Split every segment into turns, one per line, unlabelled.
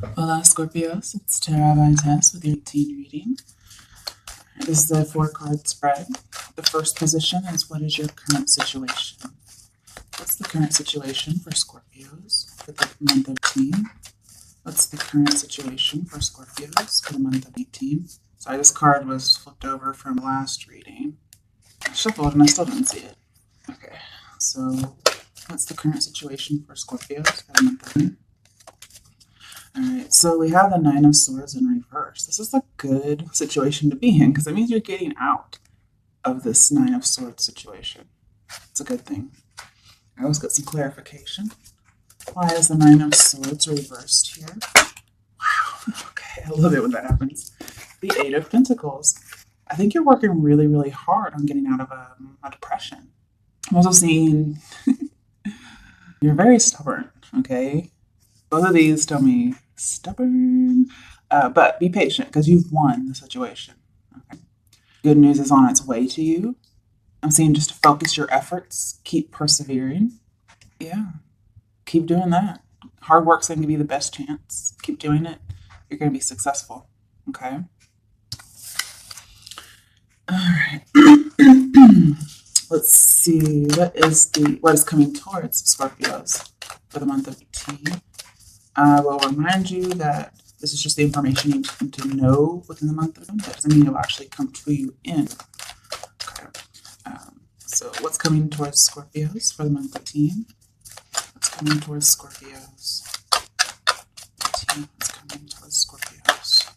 Hola, Scorpios. It's Tara Vites with your teen reading. This is a 4-card spread. The first position is what is your current situation? What's the current situation for Scorpios for the month of 18? What's the current situation for Scorpios for the month of 18? Sorry, this card was flipped over from last reading. I shuffled and I still didn't see it. Okay, so what's the current situation for Scorpios for the month of 18? Alright, so we have the Nine of Swords in reverse. This is a good situation to be in because it means you're getting out of this Nine of Swords situation. It's a good thing. I always get some clarification. Why is the Nine of Swords reversed here? Wow, okay, I love it when that happens. The Eight of Pentacles. I think you're working really, really hard on getting out of a depression. I'm also seeing you're very stubborn, okay? Both of these tell me stubborn, but be patient because you've won the situation. Okay. Good news is on its way to you. I'm seeing just to focus your efforts, keep persevering. Yeah, keep doing that. Hard work's going to give you the best chance. Keep doing it. You're going to be successful. Okay. All right. Let's see. What is coming towards Scorpios for the month of T? I will remind you that this is just the information you need to know within the month of them. That doesn't mean it'll actually come to you in. Okay. So what's coming towards Scorpios for the month of teen? What's coming towards Scorpios? Teen, what's coming towards Scorpios?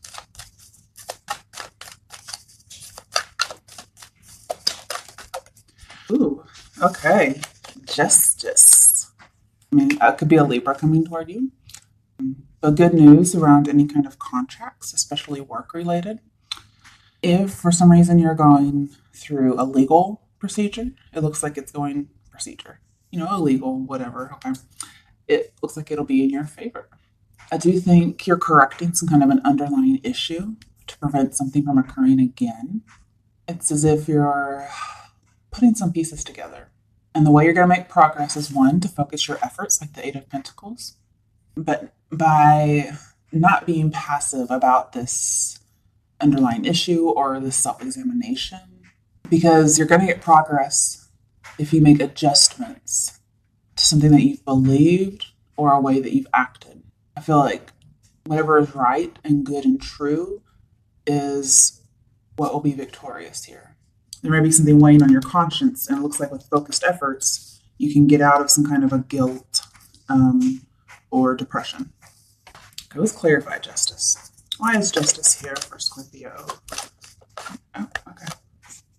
Ooh, okay. Justice. I mean, that could be a Libra coming toward you. But good news around any kind of contracts, especially work related. If for some reason you're going through a legal procedure, it looks like it's going procedure, illegal, whatever. Okay. It looks like it'll be in your favor. I do think you're correcting some kind of an underlying issue to prevent something from occurring again. It's as if you're putting some pieces together. And the way you're going to make progress is one, to focus your efforts, like the Eight of Pentacles. But by not being passive about this underlying issue or this self-examination, because you're going to get progress if you make adjustments to something that you've believed or a way that you've acted. I feel like whatever is right and good and true is what will be victorious here. There may be something weighing on your conscience, and it looks like with focused efforts, you can get out of some kind of a guilt or depression. Okay, let's clarify justice. Why is justice here for Scorpio? Oh, okay.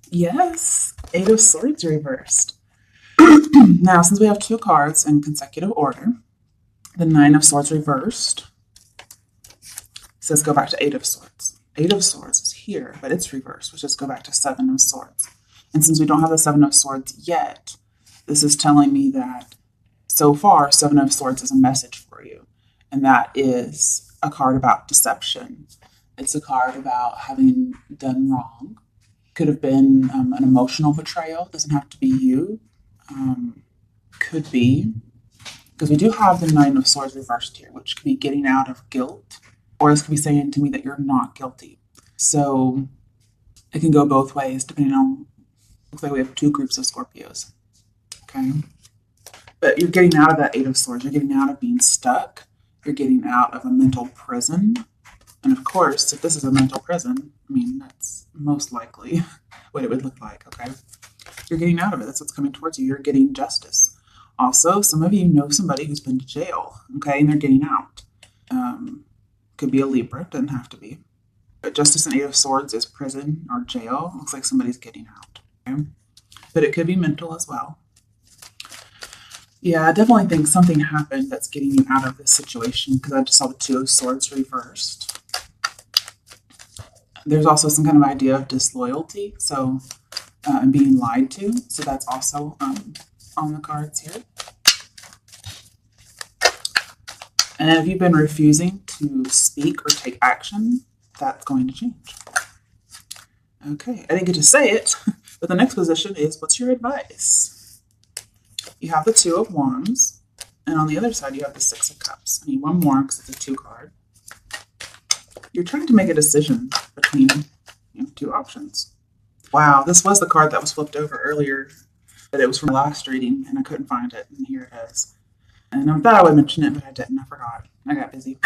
Yes, Eight of Swords reversed. Now, since we have 2 cards in consecutive order, the Nine of Swords reversed says go back to Eight of Swords. Eight of Swords is here, but it's reversed, which is go back to Seven of Swords. And since we don't have the Seven of Swords yet, this is telling me that so far, Seven of Swords is a message for you. And that is a card about deception. It's a card about having done wrong. Could have been an emotional betrayal. Doesn't have to be you. Could be. Because we do have the Nine of Swords reversed here, which could be getting out of guilt. Or this could be saying to me that you're not guilty. So it can go both ways depending on, looks like we have 2 groups of Scorpios. Okay. But you're getting out of that Eight of Swords. You're getting out of being stuck. You're getting out of a mental prison. And of course, if this is a mental prison, I mean, that's most likely what it would look like, okay? You're getting out of it. That's what's coming towards you. You're getting justice. Also, some of you know somebody who's been to jail, okay? And they're getting out. Could be a Libra. Doesn't have to be. But justice and Eight of Swords is prison or jail. Looks like somebody's getting out, okay? But it could be mental as well. Yeah, I definitely think something happened that's getting you out of this situation because I just saw the Two of Swords reversed. There's also some kind of idea of disloyalty, so and being lied to. So that's also on the cards here. And if you've been refusing to speak or take action, that's going to change. Okay, I didn't get to say it, but the next position is what's your advice? You have the Two of Wands, and on the other side you have the Six of Cups. I need one more because it's a 2 card. you're trying to make a decision between two options. Wow, this was the card that was flipped over earlier, but it was from the last reading and I couldn't find it, and here it is. And I thought I would mention it, but I didn't. I forgot. I got busy.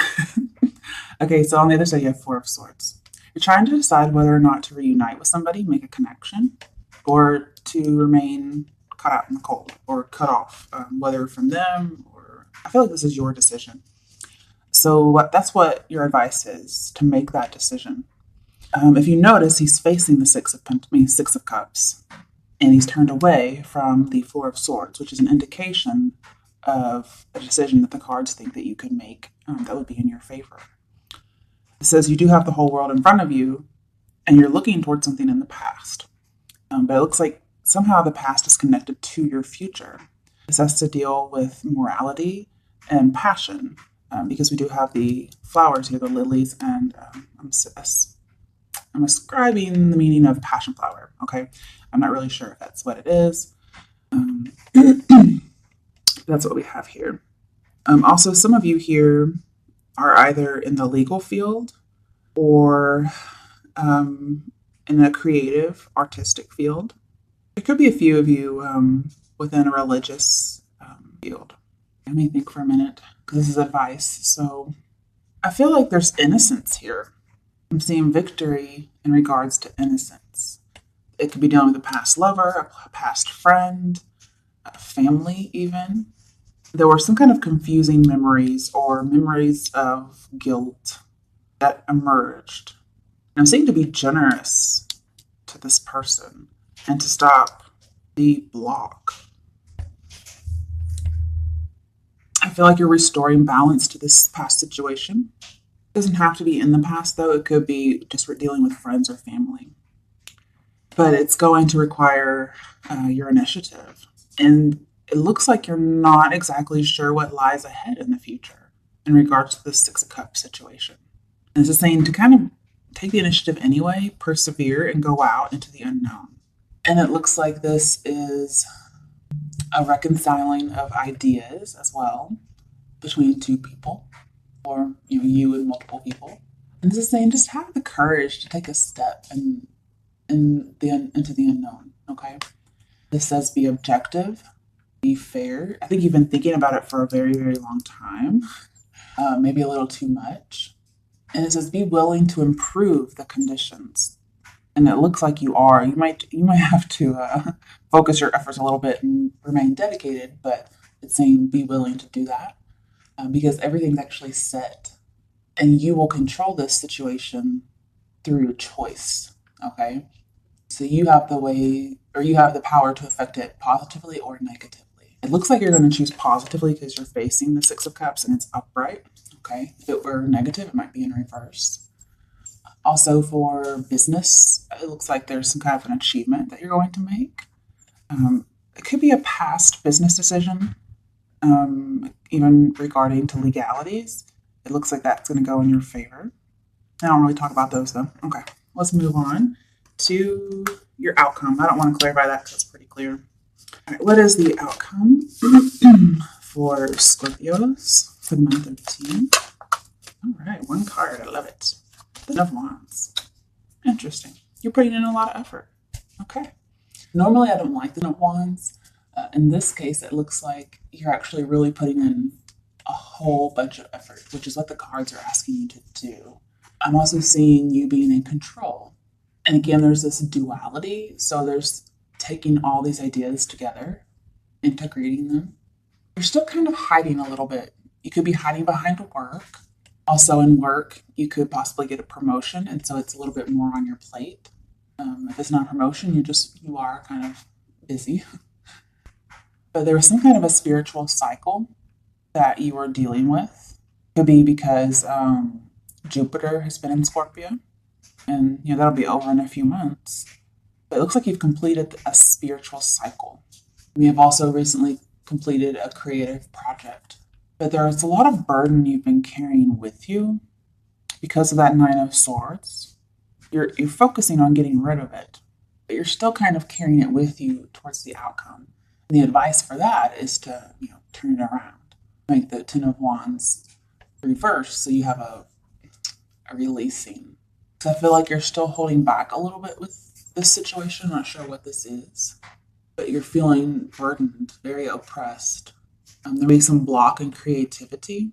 Okay, so on the other side, you have Four of Swords. You're trying to decide whether or not to reunite with somebody, make a connection, or to remain cut out in the cold or cut off, whether from them or I feel like this is your decision. So that's what your advice is, to make that decision. If you notice, he's facing the Six of Cups, and he's turned away from the Four of Swords, which is an indication of a decision that the cards think that you can make that would be in your favor. It says you do have the whole world in front of you, and you're looking towards something in the past. But it looks like somehow the past is connected to your future. This has to deal with morality and passion, because we do have the flowers here, the lilies, and I'm ascribing the meaning of passion flower, okay? I'm not really sure if that's what it is. That's what we have here. Also, some of you here are either in the legal field or in a creative, artistic field. There could be a few of you within a religious field. Let me think for a minute, because this is advice. So I feel like there's innocence here. I'm seeing victory in regards to innocence. It could be dealing with a past lover, a past friend, a family even. There were some kind of confusing memories or memories of guilt that emerged. And I'm saying to be generous to this person and to stop the block. I feel like you're restoring balance to this past situation. It doesn't have to be in the past, though. It could be just dealing with friends or family. But it's going to require your initiative. And it looks like you're not exactly sure what lies ahead in the future in regards to the Six of Cups situation. And this is saying to kind of take the initiative anyway, persevere, and go out into the unknown. And it looks like this is a reconciling of ideas as well between two people, or you and multiple people. And this is saying just have the courage to take a step into the unknown, okay? This says be objective, be fair. I think you've been thinking about it for a very, very long time, maybe a little too much. And it says be willing to improve the conditions. And it looks like you are. You might have to focus your efforts a little bit and remain dedicated, but it's saying be willing to do that because everything's actually set. And you will control this situation through your choice, okay? So you have the power to affect it positively or negatively. It looks like you're going to choose positively because you're facing the Six of Cups and it's upright, okay? If it were negative, it might be in reverse. Also for business, it looks like there's some kind of an achievement that you're going to make. It could be a past business decision, even regarding to legalities. It looks like that's going to go in your favor. I don't really talk about those though. Okay, let's move on to your outcome. I don't want to clarify that because it's pretty clear. All right, what is the outcome for Scorpios for the month of Teen? All right, one card. I love it. The Ten of Wands. Interesting. You're putting in a lot of effort. Okay. Normally, I don't like the Ten of Wands. In this case, it looks like you're actually really putting in a whole bunch of effort, which is what the cards are asking you to do. I'm also seeing you being in control. And again, there's this duality. So there's taking all these ideas together, integrating them. You're still kind of hiding a little bit. You could be hiding behind work. Also in work, you could possibly get a promotion, and so it's a little bit more on your plate. If it's not a promotion, you are kind of busy. But there was some kind of a spiritual cycle that you were dealing with. Could be because Jupiter has been in Scorpio, and that'll be over in a few months. But it looks like you've completed a spiritual cycle. We have also recently completed a creative project. But there's a lot of burden you've been carrying with you because of that Nine of Swords. You're focusing on getting rid of it, but you're still kind of carrying it with you towards the outcome. And the advice for that is to turn it around, make the Ten of Wands reverse, so you have a a releasing. So I feel like you're still holding back a little bit with this situation. I'm not sure what this is, but you're feeling burdened, very oppressed. There may be some block in creativity.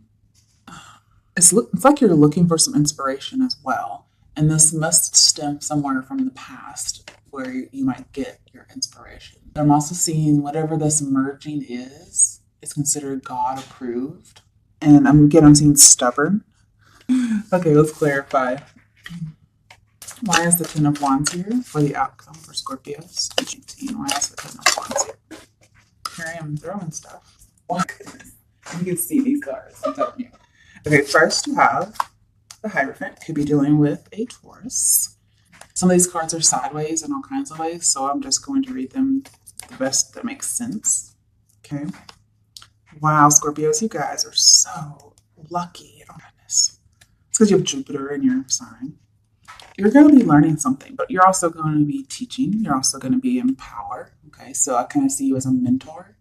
It's like you're looking for some inspiration as well. And this must stem somewhere from the past where you might get your inspiration. I'm also seeing whatever this merging is considered God approved. And I'm seeing stubborn. Okay, let's clarify. Why is the Ten of Wands here for the outcome for Scorpios? Why is the Ten of Wands here? Here I am throwing stuff. Oh my goodness. You can see these cards, I'm telling you. Okay, first you have the Hierophant. Could be dealing with a Taurus. Some of these cards are sideways in all kinds of ways, so I'm just going to read them the best that makes sense. Okay. Wow, Scorpios, you guys are so lucky. Oh goodness. It's because you have Jupiter in your sign. You're going to be learning something, but you're also going to be teaching. You're also going to be in power. Okay, so I kind of see you as a mentor.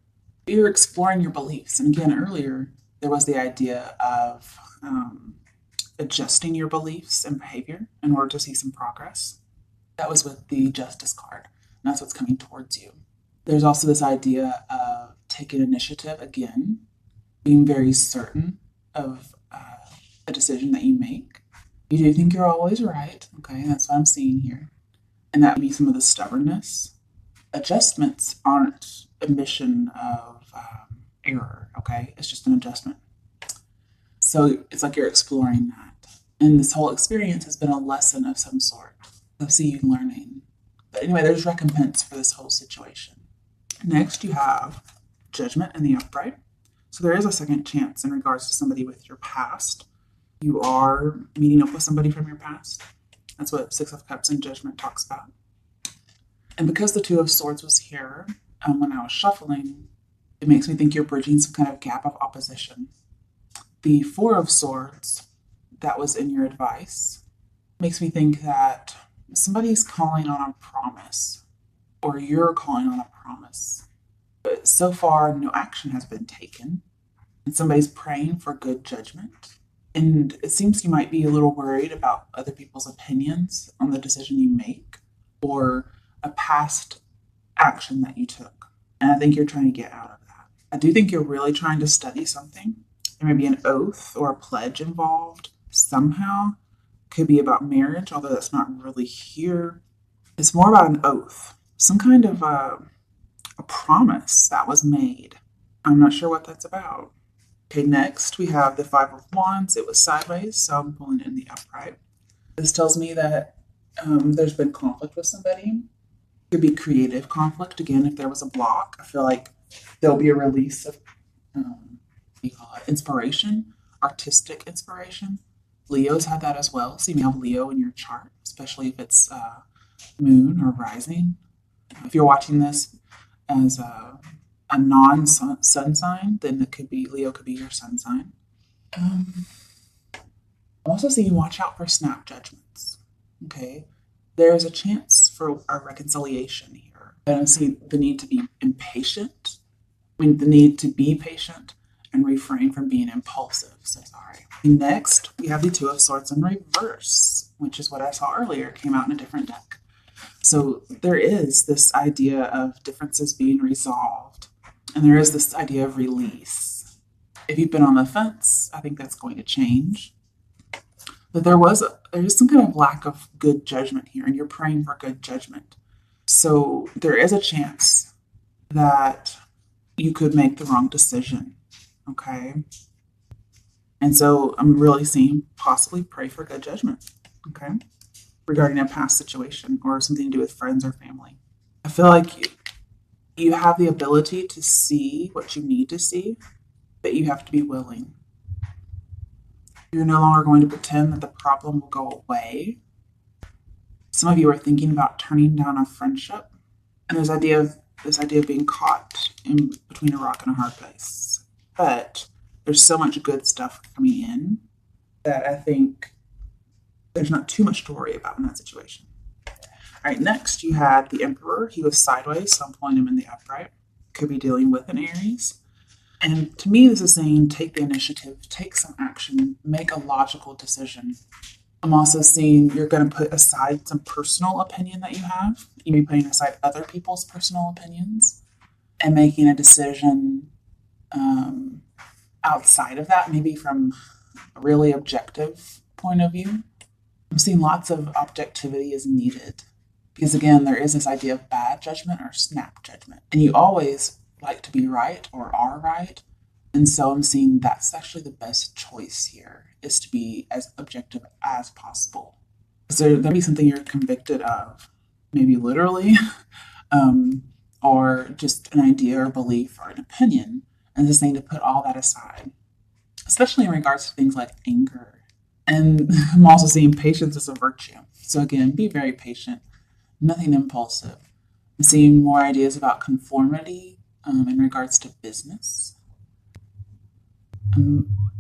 You're exploring your beliefs. And again, earlier, there was the idea of adjusting your beliefs and behavior in order to see some progress. That was with the Justice card, and that's what's coming towards you. There's also this idea of taking initiative again, being very certain of a decision that you make. You do think you're always right. Okay, that's what I'm seeing here. And that would be some of the stubbornness. Adjustments aren't a mission of error, okay? It's just an adjustment. So it's like you're exploring that. And this whole experience has been a lesson of some sort. I see you learning. But anyway, there's recompense for this whole situation. Next, you have Judgment in the upright. So there is a second chance in regards to somebody with your past. You are meeting up with somebody from your past. That's what Six of Cups and Judgment talks about. And because the Two of Swords was here, when I was shuffling, it makes me think you're bridging some kind of gap of opposition. The Four of Swords that was in your advice makes me think that somebody's calling on a promise, or you're calling on a promise. But so far, no action has been taken, and somebody's praying for good judgment. And it seems you might be a little worried about other people's opinions on the decision you make, or a past action that you took. And I think you're trying to get out of that. I do think you're really trying to study something. There may be an oath or a pledge involved somehow. Could be about marriage, although that's not really here. It's more about an oath, some kind of a promise that was made. I'm not sure what that's about. Okay, next we have the Five of Wands. It was sideways, so I'm pulling it in the upright. This tells me that there's been conflict with somebody. It could be creative conflict. Again, if there was a block, I feel like there'll be a release of inspiration, artistic inspiration. Leo's had that as well. So you may have Leo in your chart, especially if it's moon or rising. If you're watching this as a non-sun sign, then it could be Leo, could be your sun sign. I'm also seeing watch out for snap judgments. Okay, there is a chance for a reconciliation here. I don't see the need to be impatient. The need to be patient and refrain from being impulsive. So sorry. Next, we have the Two of Swords in reverse, which is what I saw earlier. It came out in a different deck. So there is this idea of differences being resolved, and there is this idea of release. If you've been on the fence, I think that's going to change. But there is some kind of lack of good judgment here, and you're praying for good judgment. So there is a chance that you could make the wrong decision. Okay. And so I'm really seeing possibly pray for good judgment. Okay. Regarding a past situation or something to do with friends or family. I feel like you have the ability to see what you need to see, but you have to be willing. You're no longer going to pretend that the problem will go away. Some of you are thinking about turning down a friendship, and there's this idea of being caught in between a rock and a hard place. But there's so much good stuff coming in that I think there's not too much to worry about in that situation. All right, next you had the Emperor. He was sideways, so I'm pulling him in the upright. Could be dealing with an Aries. And to me, this is saying take the initiative, take some action, make a logical decision I'm also seeing you're going to put aside some personal opinion that you have. You may be putting aside other people's personal opinions and making a decision um, outside of that, maybe from a really objective point of view. I'm seeing lots of objectivity is needed because, again, there is this idea of bad judgment or snap judgment. And you always like to be right or are right. And so I'm seeing that's actually the best choice here is to be as objective as possible. Is there going to be something you're convicted of, maybe literally, or just an idea or belief or an opinion, and just saying to put all that aside, especially in regards to things like anger. And I'm also seeing patience as a virtue. So again, be very patient, nothing impulsive. I'm seeing more ideas about conformity in regards to business.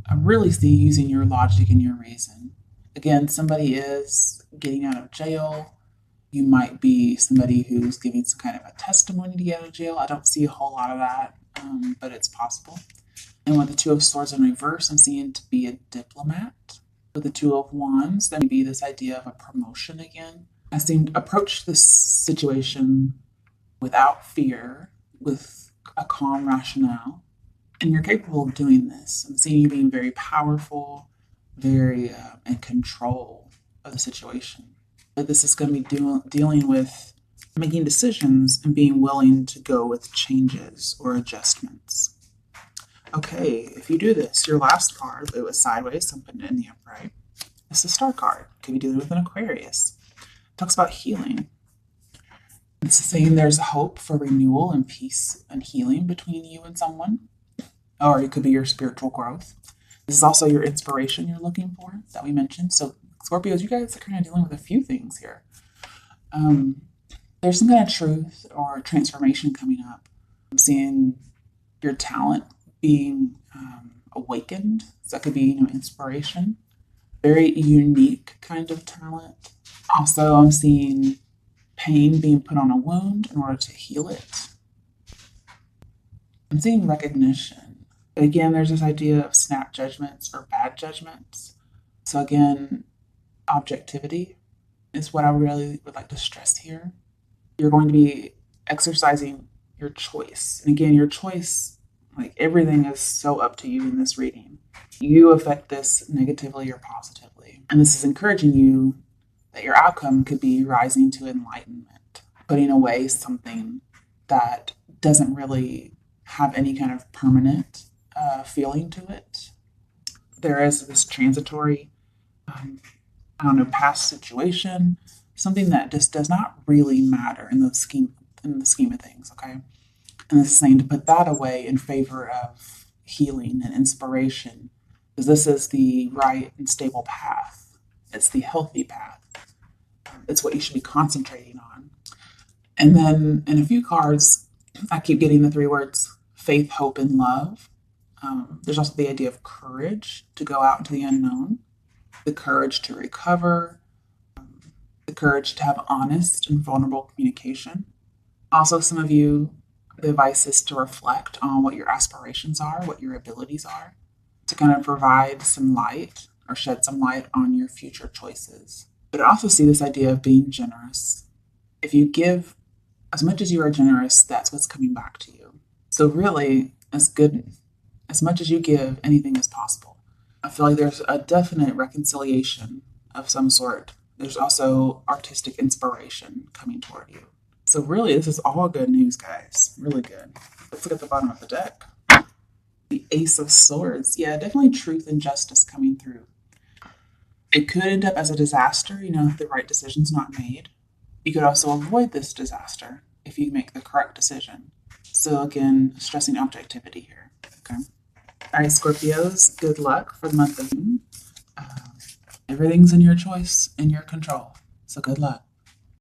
I really see using your logic and your reason. Again, somebody is getting out of jail. You might be somebody who's giving some kind of a testimony to get out of jail. I don't see a whole lot of that, but it's possible. And with the Two of Swords in reverse, I'm seeing to be a diplomat. With the Two of Wands, that may be this idea of a promotion again. I seem to approach this situation without fear, with a calm rationale. And you're capable of doing this. I'm seeing you being very powerful, very in control of the situation. But this is going to be dealing with making decisions and being willing to go with changes or adjustments. Okay, if you do this, your last card, it was sideways, so I'm putting it in the upright. It's the Star card. Could be dealing with an Aquarius. It talks about healing. This is saying there's hope for renewal and peace and healing between you and someone. Or it could be your spiritual growth. This is also your inspiration you're looking for that we mentioned. So Scorpios, you guys are kind of dealing with a few things here. There's some kind of truth or transformation coming up. I'm seeing your talent being awakened. So that could be, inspiration. Very unique kind of talent. Also, I'm seeing pain being put on a wound in order to heal it. I'm seeing recognition. Again, there's this idea of snap judgments or bad judgments. So again, objectivity is what I really would like to stress here. You're going to be exercising your choice. And again, your choice, like everything is so up to you in this reading. You affect this negatively or positively. And this is encouraging you that your outcome could be rising to enlightenment, putting away something that doesn't really have any kind of permanent feeling to it. There is this transitory, past situation, something that just does not really matter in the scheme of things. Okay, and this is saying to put that away in favor of healing and inspiration, because this is the right and stable path. It's the healthy path. It's what you should be concentrating on. And then in a few cards, I keep getting the three words faith, hope, and love. There's also the idea of courage to go out into the unknown, the courage to recover, the courage to have honest and vulnerable communication. Also, some of you, the advice is to reflect on what your aspirations are, what your abilities are, to kind of provide some light or shed some light on your future choices. But I also see this idea of being generous. If you give as much as you are generous, that's what's coming back to you. So really, as much as you give, anything is possible. I feel like there's a definite reconciliation of some sort. There's also artistic inspiration coming toward you. So really, this is all good news, guys. Really good. Let's look at the bottom of the deck. The Ace of Swords. Yeah, definitely truth and justice coming through. It could end up as a disaster, if the right decision's not made. You could also avoid this disaster if you make the correct decision. So again, stressing objectivity here. Okay. All right, Scorpios, good luck for the month of June. Everything's in your choice, in your control. So good luck.